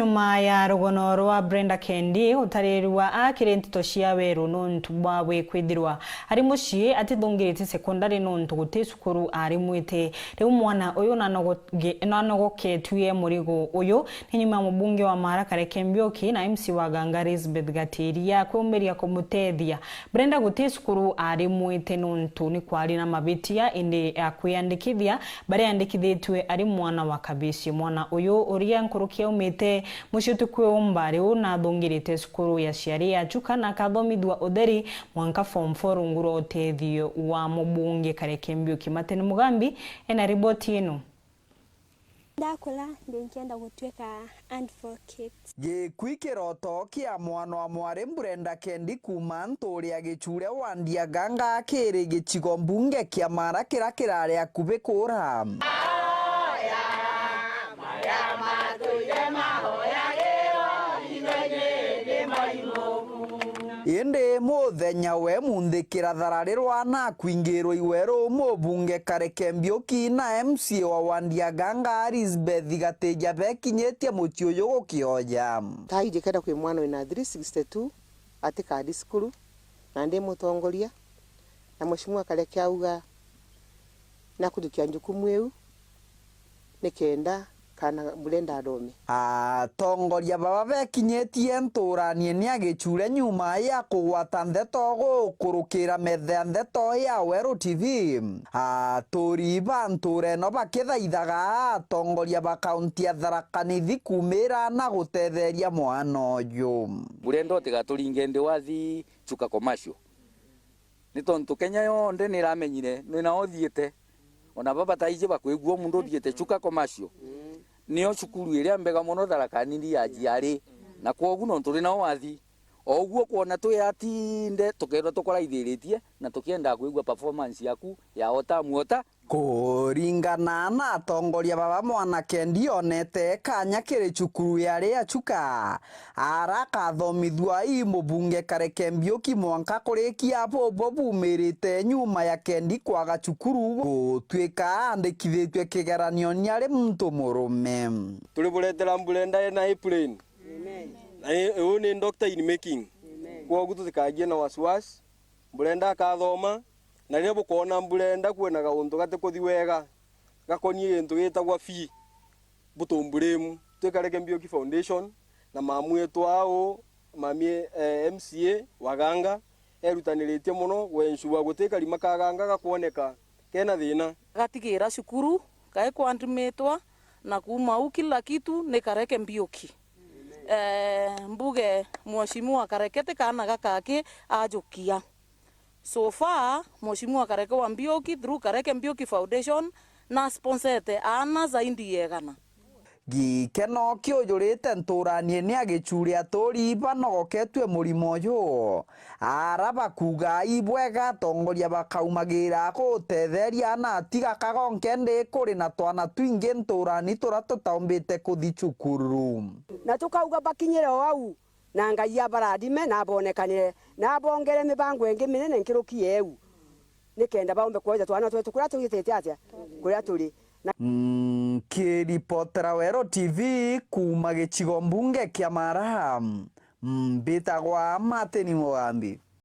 nyuma ya rugono rwa Brenda Kendi utarirwa akire ntito cia weru nontu bwawe kwithirwa ari mucii atithungirite sekondari nontu guti cukuru ari mwite riu mwana uyu nanogoketue murigo uyu ni nyuma mubunge wa Mara Kareke Mbioki na MC wa Ganga Elizabeth Gatiria kumeria kumutethia Brenda guti cukuru ari mwite nontu ni kwari na mabitia indi akwiyandikithia bari yandikithitwe ari mwana wa Kabici mwana uyu uria nkurukia umite mushitu kweomba riu na thungirite cukuru ya ciari ya Chuka na kathomithwa utheri mwanka form 4 nguro utethio wa mubunge Kareke Mbioki Mateni Mugambi ena riboti ino. Ndakula ndikienda gutweka advocate. Gikwikiroto kia mwana wa mwari Brenda Kendi kuma nturi ya gichure wandia Ganga akiri gicigo mbunge kia Mara kirari akubi kura. Inde muthenya we mundikira thararirwa na kwingirwo iweru mubunge Kareke Mbioki na MC wa wandia Ganga Elizabeth Gatiria bekinyetie muti uyu gukioja. Taije kenda kwi mwana wina 362 atika diskuru na ndi mutongoria na mheshimiwa Kareke auga na kudukia njukumu eu nikenda kana Brenda adome. Tongoria baba bekinyetie nturanie ni agichure nyuma ya kugwata ndeto gukurukira metha ndeto ya Weru TV. Turi banture no bakithaithaga tongoria ba kaunti ya Tharaka Nithi kumira na gutetheria mwana uyu. Brenda tigaturinge ndi wathi Chuka commercial. Ni tontu Kenya yonde ni ramenyire ni na othiete ona baba taije bakwigwo mundu thiete Chuka commercial. Niyo cukuru iria mbega muno Tharaka Nithi ya jiari na kwogu no turi na wathi oguo kuona tuyatinde tukero tukoraithiritie na tukienda kuigwa performance yaku ya ota kuringana na tongoria baba mwana Kendi onete kanya kiri cukuru yari ya Chuka arakathomithwa i mubunge Kareke Mbioki mwanka kurikia bobo bumirite nyuma ya Kendi kwaga cukuru gutwika andikithitwe kigeranio ni ari muntu murume. Turi buretera Brenda na airplane. Amen. Na ni doctor in making. Kwogu tutikagie na wasiwasi Brenda akathoma na ria bukona Brenda kwena gauntu gate kuthi wega gakonie into gitagwa fee butumburemu twe Kareke Mbioki Foundation na mamu etu ao mami MCA wa Ganga erutaniritie muno gwenshuwa gutika rima ka Ganga gakuoneka kena thina gatigira cukuru kae kwandrimetwa na kuma u kila kitu ni Kareke Mbioki. Mbuge mheshimiwa Kareke kana gakake ajukia. So far mheshimiwa Kareke wa Mbioki through Kareke Mbioki Foundation na sponsorete ana zaidi yegana. Gikeno kiojurite nturanie ni agichure aturi banogoketwe murimo uyu araba kuga ibwega tongoria bakaumagira gutetheria na tiga kagonke ndi kuri na twana twingi nturani turatutaumbite kuthi cukuru na tukauga bakinyire wau na Ngai abaradime na bonekanire na bongere mibango engi minene nkirukie eu nikenda baombe kwoja twana twetu kuria tuyitete atia kuria turi. Kiripotera Weru TV kuma gicigo mbunge kia Mara mbitagwa Mateni Mugambi.